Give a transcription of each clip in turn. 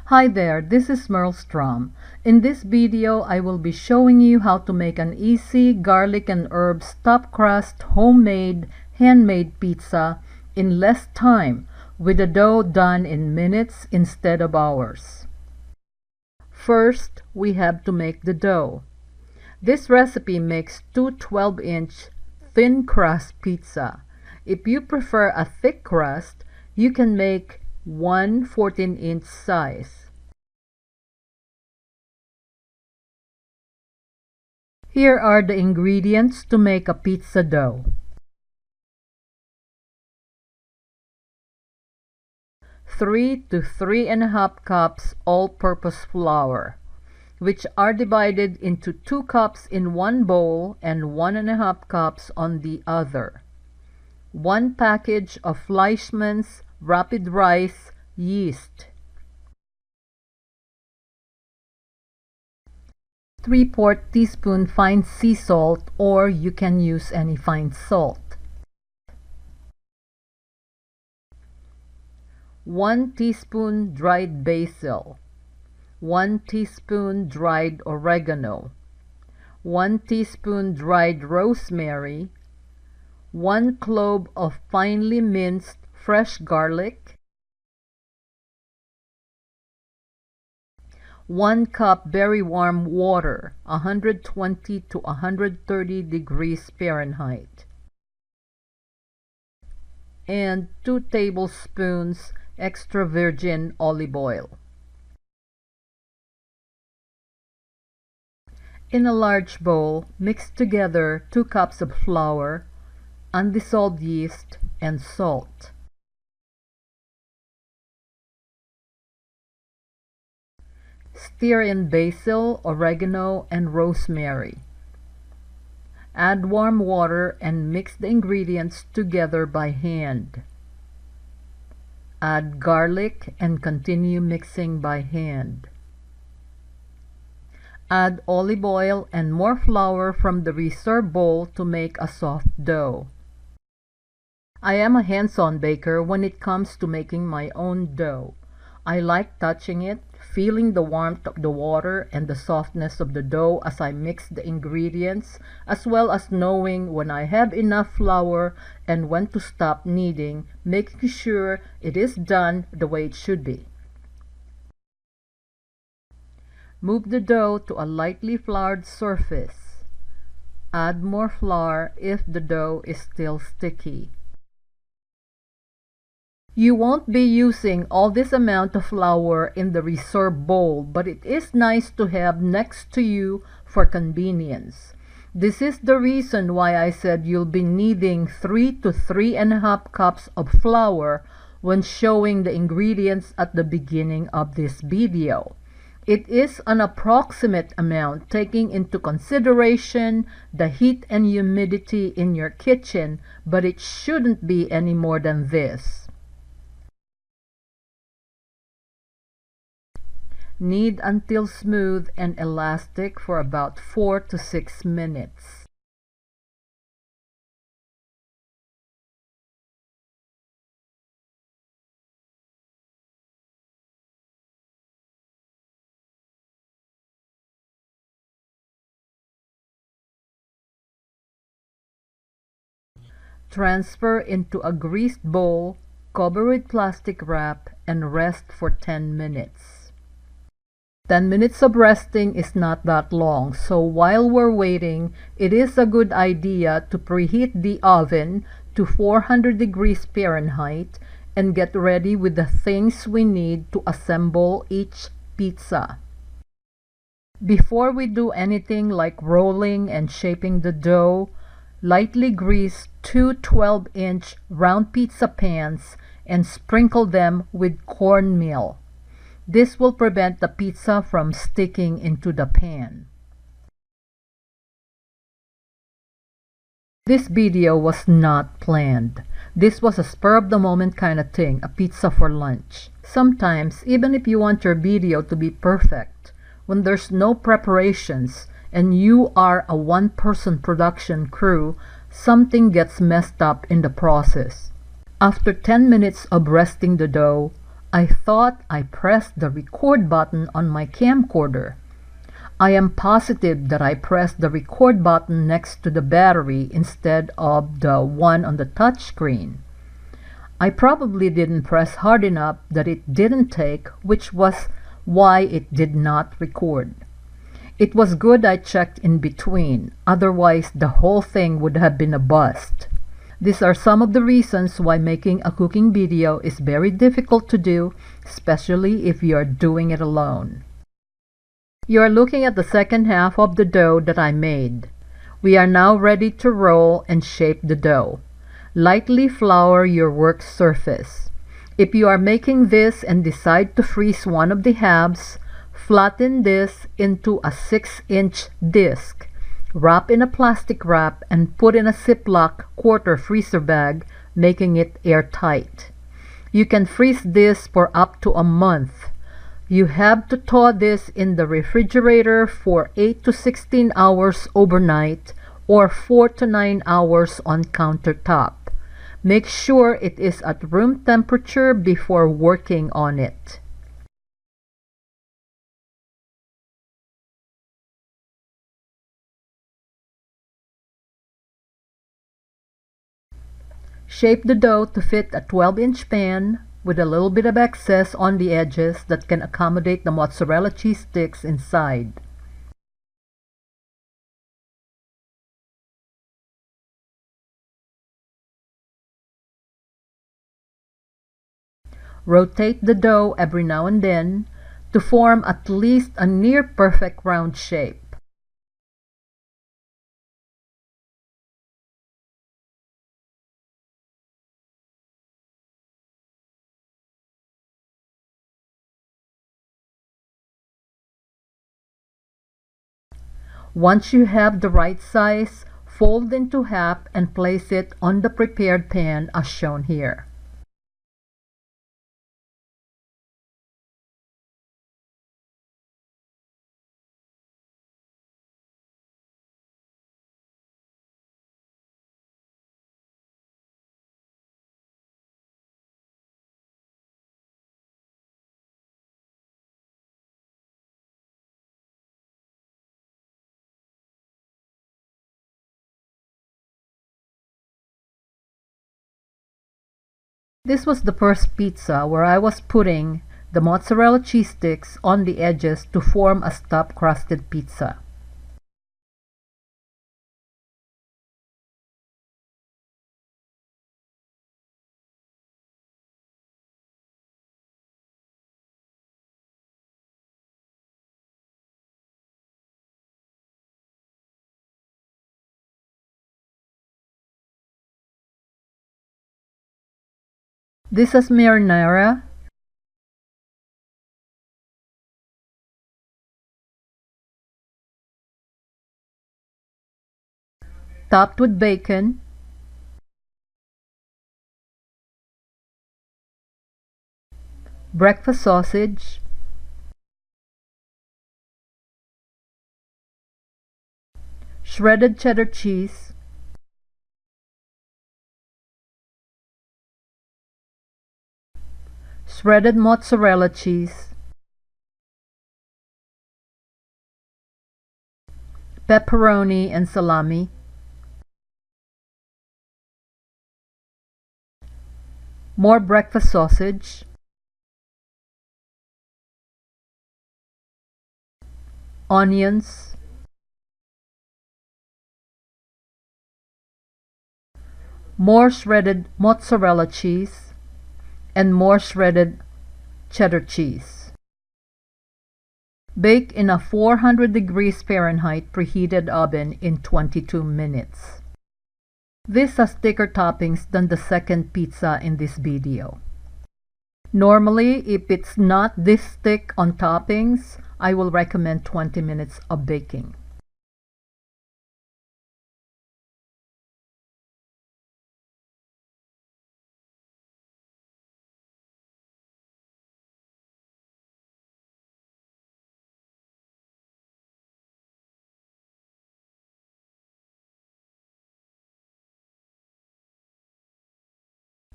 Hi there, this is Merlstrom. In this video, I will be showing you how to make an easy garlic and herb stuffed crust homemade handmade pizza in less time with the dough done in minutes instead of hours. First, we have to make the dough. This recipe makes two 12-inch thin crust pizza. If you prefer a thick crust, you can make one 14-inch size. Here are the ingredients to make a pizza dough. 3 to 3.5 cups all-purpose flour, which are divided into 2 cups in one bowl and 1.5 cups on the other. 1 package of Fleischmann's rapid rice yeast. 3/4 teaspoon fine sea salt, or you can use any fine salt. 1 teaspoon dried basil. 1 teaspoon dried oregano. 1 teaspoon dried rosemary. 1 clove of finely minced fresh garlic. 1 cup very warm water, 120 to 130 degrees Fahrenheit. And 2 tablespoons extra virgin olive oil. In a large bowl, mix together 2 cups of flour, undissolved yeast, and salt. Stir in basil, oregano, and rosemary. Add warm water and mix the ingredients together by hand. Add garlic and continue mixing by hand. Add olive oil and more flour from the reserve bowl to make a soft dough. I am a hands-on baker when it comes to making my own dough. I like touching it, feeling the warmth of the water and the softness of the dough as I mix the ingredients, as well as knowing when I have enough flour and when to stop kneading, making sure it is done the way it should be. Move the dough to a lightly floured surface. Add more flour if the dough is still sticky. You won't be using all this amount of flour in the reserve bowl, but it is nice to have next to you for convenience. This is the reason why I said you'll be needing 3 to 3.5 cups of flour when showing the ingredients at the beginning of this video. It is an approximate amount taking into consideration the heat and humidity in your kitchen, but it shouldn't be any more than this. Knead until smooth and elastic for about 4 to 6 minutes. Transfer into a greased bowl, cover with plastic wrap, and rest for 10 minutes. 10 minutes of resting is not that long, so while we're waiting, it is a good idea to preheat the oven to 400 degrees Fahrenheit and get ready with the things we need to assemble each pizza. Before we do anything like rolling and shaping the dough, lightly grease 2 12-inch round pizza pans and sprinkle them with cornmeal. This will prevent the pizza from sticking into the pan. This video was not planned. This was a spur-of-the-moment kind of thing, a pizza for lunch. Sometimes, even if you want your video to be perfect, when there's no preparations and you are a one-person production crew, something gets messed up in the process. After 10 minutes of resting the dough, I thought I pressed the record button on my camcorder. I am positive that I pressed the record button next to the battery instead of the one on the touchscreen. I probably didn't press hard enough that it didn't take, which was why it did not record. It was good I checked in between, otherwise the whole thing would have been a bust. These are some of the reasons why making a cooking video is very difficult to do, especially if you are doing it alone. You are looking at the second half of the dough that I made. We are now ready to roll and shape the dough. Lightly flour your work surface. If you are making this and decide to freeze one of the halves, flatten this into a 6-inch disc. Wrap in a plastic wrap and put in a Ziploc quarter freezer bag, making it airtight. You can freeze this for up to a month. You have to thaw this in the refrigerator for 8 to 16 hours overnight or 4 to 9 hours on countertop. Make sure it is at room temperature before working on it. Shape the dough to fit a 12-inch pan with a little bit of excess on the edges that can accommodate the mozzarella cheese sticks inside. Rotate the dough every now and then to form at least a near-perfect round shape. Once you have the right size, fold into half and place it on the prepared pan as shown here. This was the first pizza where I was putting the mozzarella cheese sticks on the edges to form a stuffed crusted pizza. This is marinara, topped with bacon, breakfast sausage, shredded cheddar cheese, shredded mozzarella cheese, pepperoni and salami, more breakfast sausage, onions, more shredded mozzarella cheese, and more shredded cheddar cheese. Bake in a 400 degrees Fahrenheit preheated oven in 22 minutes. This has thicker toppings than the second pizza in this video. Normally, if it's not this thick on toppings, I will recommend 20 minutes of baking.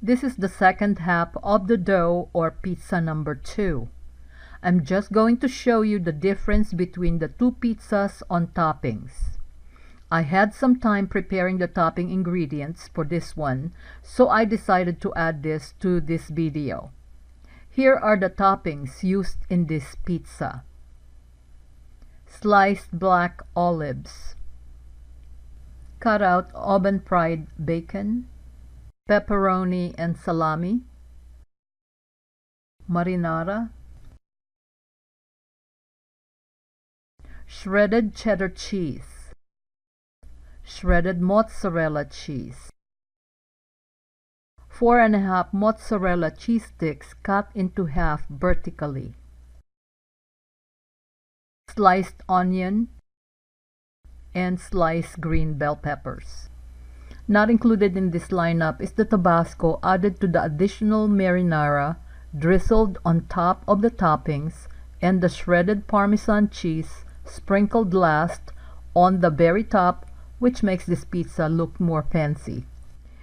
This is the second half of the dough or pizza number 2. I'm just going to show you the difference between the two pizzas on toppings. I had some time preparing the topping ingredients for this one, so I decided to add this to this video. Here are the toppings used in this pizza. Sliced black olives, cut out oven-fried bacon, pepperoni and salami, marinara, shredded cheddar cheese, shredded mozzarella cheese, 4½ mozzarella cheese sticks cut into half vertically, sliced onion, and sliced green bell peppers. Not included in this lineup is the Tabasco added to the additional marinara drizzled on top of the toppings, and the shredded Parmesan cheese sprinkled last on the very top, which makes this pizza look more fancy.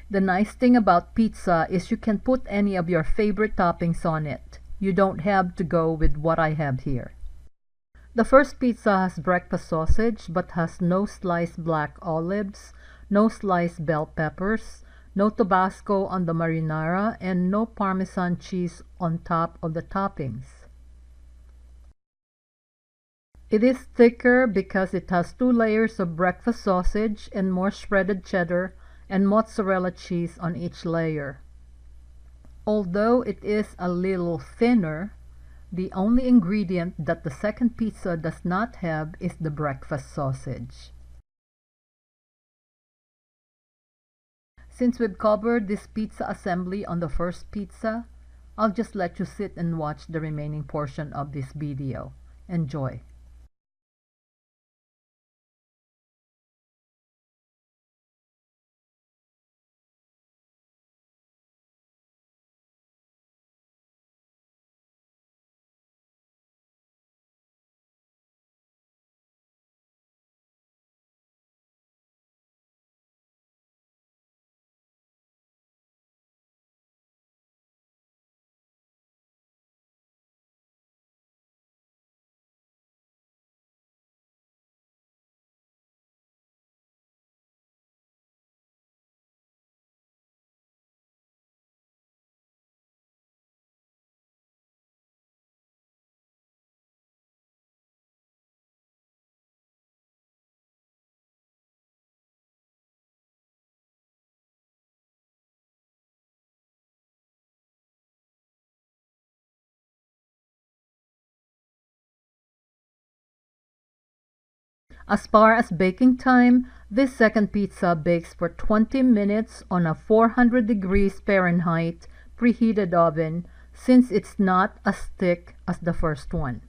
The nice thing about pizza is you can put any of your favorite toppings on it. You don't have to go with what I have here. The first pizza has breakfast sausage but has no sliced black olives, no sliced bell peppers, no Tabasco on the marinara, and no Parmesan cheese on top of the toppings. It is thicker because it has 2 layers of breakfast sausage and more shredded cheddar and mozzarella cheese on each layer. Although it is a little thinner, the only ingredient that the second pizza does not have is the breakfast sausage. Since we've covered this pizza assembly on the first pizza, I'll just let you sit and watch the remaining portion of this video. Enjoy! As far as baking time, this second pizza bakes for 20 minutes on a 400 degrees Fahrenheit preheated oven, since it's not as thick as the first one.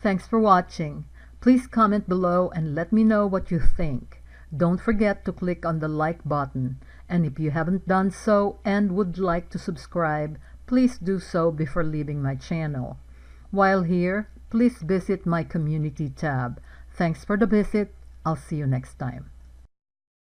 Thanks for watching. Please comment below and let me know what you think. Don't forget to click on the like button, and if you haven't done so and would like to subscribe, please do so before leaving my channel. While here, please visit my community tab. Thanks for the visit. I'll see you next time.